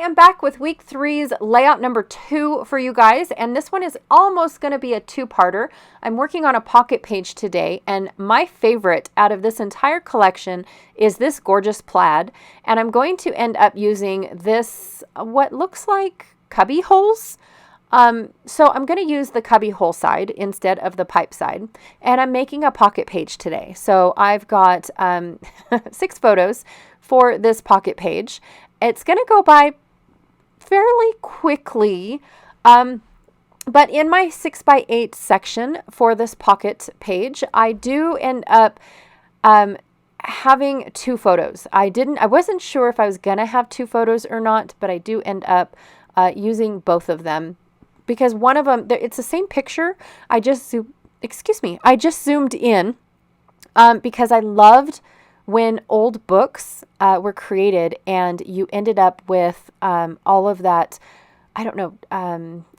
am back with week 3's layout number 2 for you guys, and this one is almost going to be a two-parter. I'm working on a pocket page today, and my favorite out of this entire collection is this gorgeous plaid, and I'm going to end up using this, what looks like cubby holes. So I'm going to use the cubby hole side instead of the pipe side, and I'm making a pocket page today. So I've got 6 photos for this pocket page. It's going to go by fairly quickly, but in my 6x8 section for this pocket page, I do end up having 2 photos. I wasn't sure if I was going to have 2 photos or not, but I do end up using both of them because one of them, it's the same picture. I just zoomed in because I loved when old books were created and you ended up with all of that, I don't know,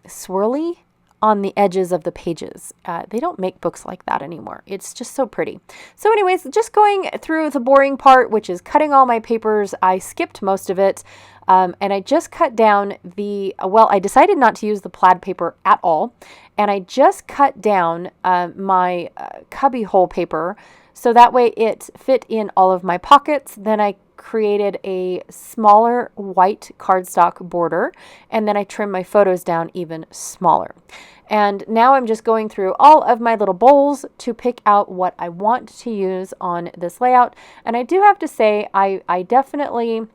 swirly on the edges of the pages. They don't make books like that anymore. It's just so pretty. So anyways, just going through the boring part, which is cutting all my papers. I skipped most of it. And I just cut down I decided not to use the plaid paper at all. And I just cut down my cubby hole paper so that way it fit in all of my pockets. Then I created a smaller white cardstock border, and then I trimmed my photos down even smaller. And now I'm just going through all of my little bowls to pick out what I want to use on this layout. And I do have to say, I definitely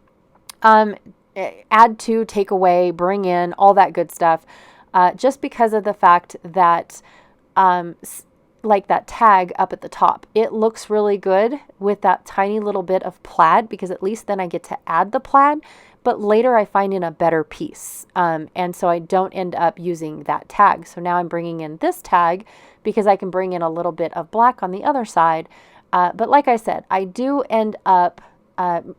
add to, take away, bring in, all that good stuff, just because of the fact that like that tag up at the top, it looks really good with that tiny little bit of plaid, because at least then I get to add the plaid, but later I find in a better piece. And so I don't end up using that tag. So now I'm bringing in this tag because I can bring in a little bit of black on the other side. But like I said, I do end up,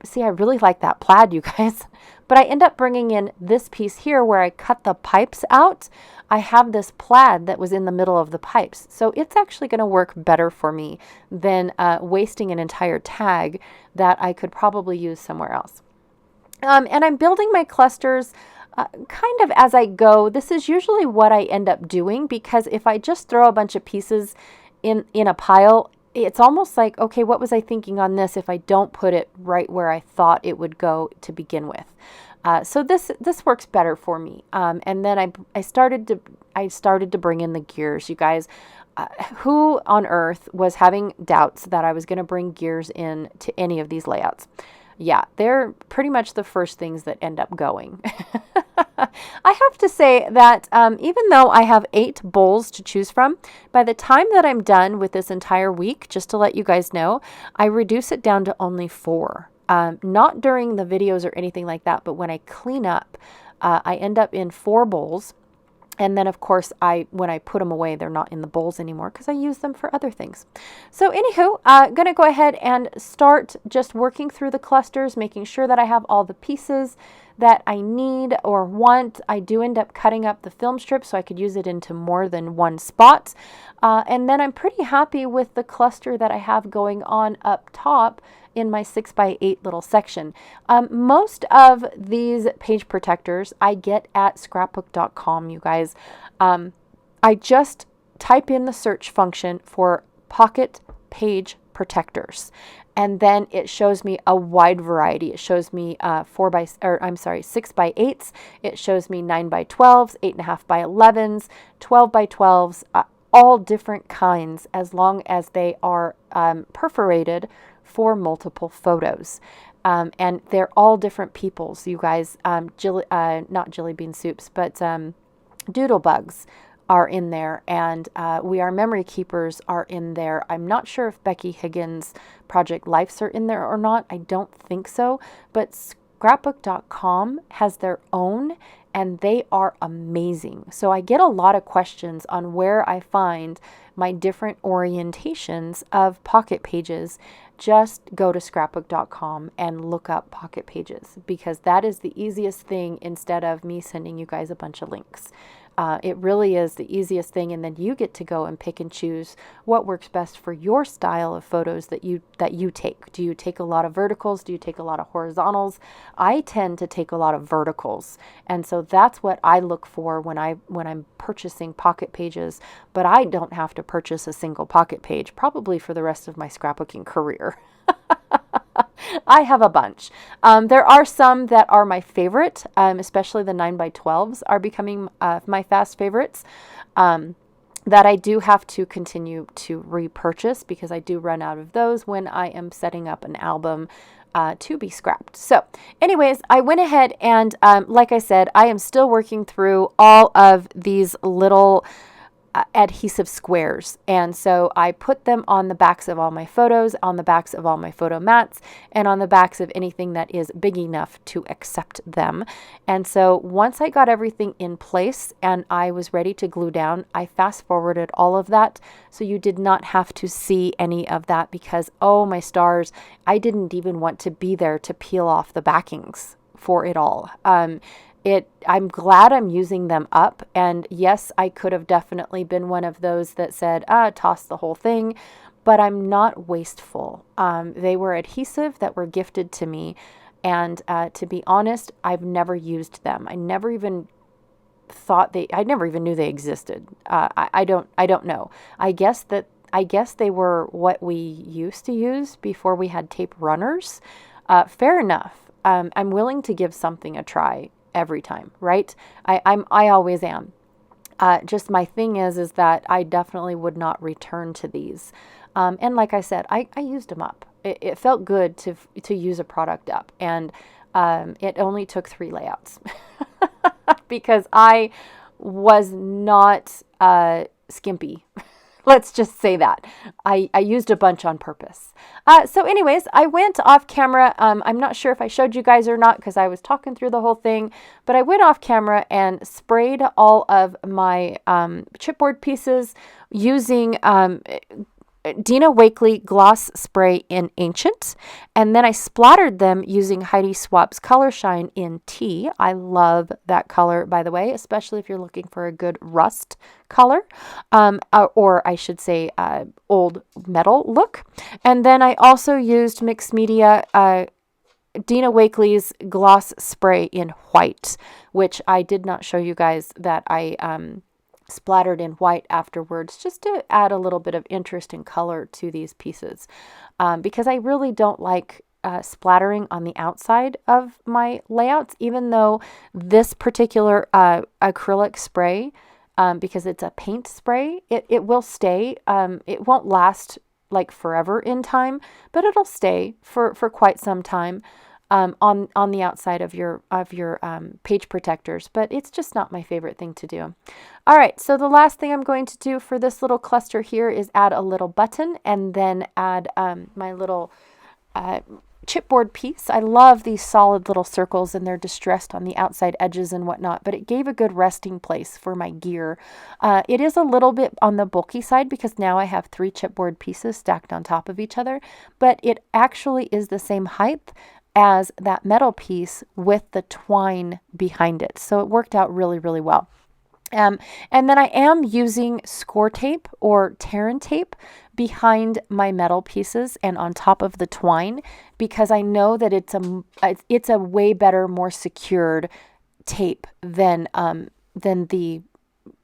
see, I really like that plaid, you guys, but I end up bringing in this piece here where I cut the pipes out. I have this plaid that was in the middle of the pipes. So it's actually going to work better for me than wasting an entire tag that I could probably use somewhere else. And I'm building my clusters kind of as I go. This is usually what I end up doing, because if I just throw a bunch of pieces in a pile, it's almost like, okay, what was I thinking on this if I don't put it right where I thought it would go to begin with? So this works better for me. And then I started to bring in the gears, you guys. Who on earth was having doubts that I was going to bring gears in to any of these layouts? Yeah, they're pretty much the first things that end up going. I have to say that even though I have 8 bowls to choose from, by the time that I'm done with this entire week, just to let you guys know, I reduce it down to only 4. Not during the videos or anything like that, but when I clean up, I end up in 4 bowls. And then, of course, when I put them away, they're not in the bowls anymore because I use them for other things. So anywho, going to go ahead and start just working through the clusters, making sure that I have all the pieces that I need or want. I do end up cutting up the film strip so I could use it into more than one spot. And then I'm pretty happy with the cluster that I have going on up top in my 6x8 little section. Most of these page protectors I get at scrapbook.com, you guys. I just type in the search function for pocket page protectors, and then it shows me a wide variety. It shows me 6x8s. It shows me 9x12s, 8.5x11s, 12x12s, all different kinds, as long as they are perforated for multiple photos. And they're all different peoples, you guys. Not Jilly Bean Soups, but Doodle Bugs are in there, and We Are Memory Keepers are in there. I'm not sure if Becky Higgins' Project Lifes are in there or not. I don't think so, but scrapbook.com has their own, and they are amazing. So I get a lot of questions on where I find my different orientations of pocket pages. Just go to scrapbook.com and look up pocket pages, because that is the easiest thing instead of me sending you guys a bunch of links. It really is the easiest thing, and then you get to go and pick and choose what works best for your style of photos that you take. Do you take a lot of verticals? Do you take a lot of horizontals? I tend to take a lot of verticals, and so that's what I look for when I'm purchasing pocket pages. But I don't have to purchase a single pocket page probably for the rest of my scrapbooking career. I have a bunch. There are some that are my favorite, especially the 9x12s are becoming my fast favorites, that I do have to continue to repurchase because I do run out of those when I am setting up an album to be scrapped. So anyways, I went ahead and like I said, I am still working through all of these little adhesive squares, and so I put them on the backs of all my photos, on the backs of all my photo mats, and on the backs of anything that is big enough to accept them. And so once I got everything in place and I was ready to glue down, I fast forwarded all of that so you did not have to see any of that because, oh my stars, I didn't even want to be there to peel off the backings for it all. I'm glad I'm using them up, and yes, I could have definitely been one of those that said, toss the whole thing, but I'm not wasteful. They were adhesive that were gifted to me, and to be honest, I've never used them. I never even knew they existed. I don't know. I guess they were what we used to use before we had tape runners. Fair enough. I'm willing to give something a try every time, right? I always am. Just my thing is that I definitely would not return to these. And like I said, I used them up. It felt good to use a product up, and it only took 3 layouts because I was not skimpy. Let's just say that. I used a bunch on purpose. So anyways, I went off camera. I'm not sure if I showed you guys or not because I was talking through the whole thing, but I went off camera and sprayed all of my chipboard pieces using Dina Wakley Gloss Spray in Ancient, and then I splattered them using Heidi Swapp's Color Shine in Tea. I love that color, by the way, especially if you're looking for a good rust color, or I should say old metal look. And then I also used Mixed Media Dina Wakley's Gloss Spray in White, which I did not show you guys that I splattered in white afterwards, just to add a little bit of interest and color to these pieces, because I really don't like splattering on the outside of my layouts, even though this particular acrylic spray, because it's a paint spray, it will stay. It won't last like forever in time, but it'll stay for quite some time on the outside of your page protectors, but it's just not my favorite thing to do. All right, so the last thing I'm going to do for this little cluster here is add a little button and then add my little chipboard piece. I love these solid little circles, and they're distressed on the outside edges and whatnot, but it gave a good resting place for my gear. It is a little bit on the bulky side because now I have 3 chipboard pieces stacked on top of each other, but it actually is the same height as that metal piece with the twine behind it. So it worked out really, really well. And then I am using score tape or Terran tape behind my metal pieces and on top of the twine, because I know that it's a way better, more secured tape than the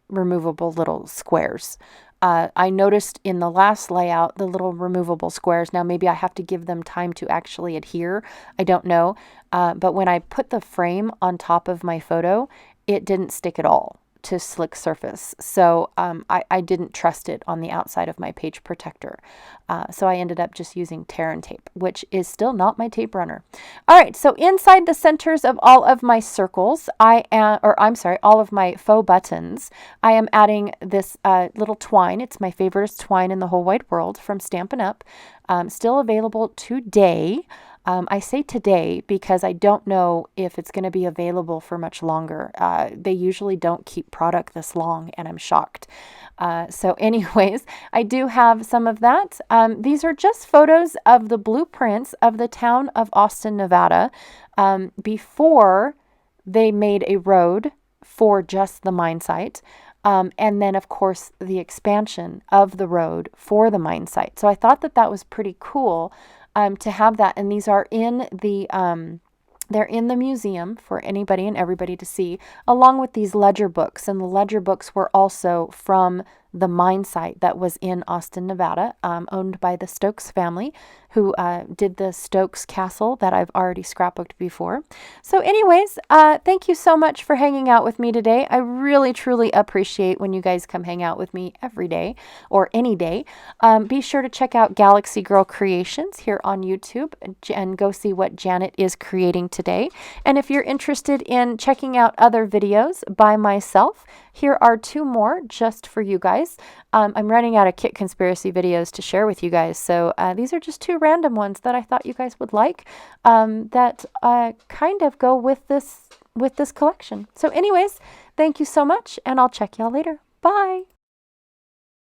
removable little squares. I noticed in the last layout, the little removable squares, now maybe I have to give them time to actually adhere. I don't know. But when I put the frame on top of my photo, it didn't stick at all to slick surface. So I didn't trust it on the outside of my page protector. So I ended up just using Terran tape, which is still not my tape runner. All right, so inside the centers of all of my circles, all of my faux buttons, I am adding this little twine. It's my favorite twine in the whole wide world from Stampin' Up. Still available today. I say today because I don't know if it's going to be available for much longer. They usually don't keep product this long, and I'm shocked. So anyways, I do have some of that. These are just photos of the blueprints of the town of Austin, Nevada, before they made a road for just the mine site. And then, of course, the expansion of the road for the mine site. So I thought that that was pretty cool to have that. And these are in the they're in the museum for anybody and everybody to see, along with these ledger books. And the ledger books were also from the mine site that was in Austin, Nevada, owned by the Stokes family, who did the Stokes Castle that I've already scrapbooked before. So anyways, thank you so much for hanging out with me today. I really, truly appreciate when you guys come hang out with me every day or any day. Be sure to check out Galaxy Girl Creations here on YouTube and go see what Janet is creating today. And if you're interested in checking out other videos by myself, here are 2 more just for you guys. I'm running out of Kit Conspiracy videos to share with you guys, so these are just 2 random ones that I thought you guys would like that kind of go with this collection. So anyways, thank you so much, and I'll check y'all later. Bye!